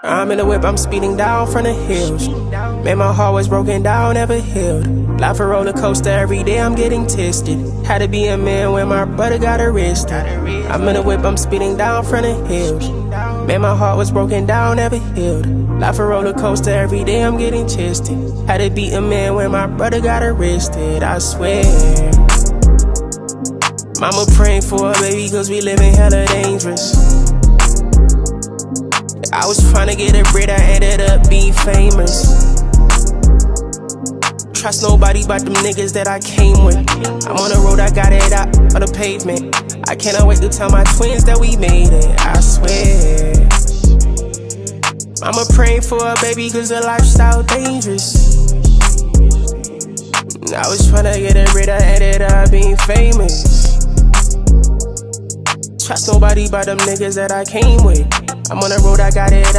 I'm in the whip, I'm speeding down from the hills. Man, my heart was broken down, never healed. Life a roller coaster, every day I'm getting tested. Had to be a man when my brother got arrested. I'm in the whip, I'm speeding down from the hills. Man, my heart was broken down, never healed. Life a roller coaster, every day I'm getting tested. Had to be a man when my brother got arrested, I swear. Mama praying for a baby cause we living hella dangerous. I was trying to get a bread, I ended up being famous. Trust nobody but them niggas that I came with. I'm on the road, I got it out on the pavement. I cannot wait to tell my twins that we made it, I swear. Mama praying for a baby cause the lifestyle dangerous. I was trying to get a bread, I ended up being famous. Trust nobody but them niggas that I came with. I'm on the road, I got it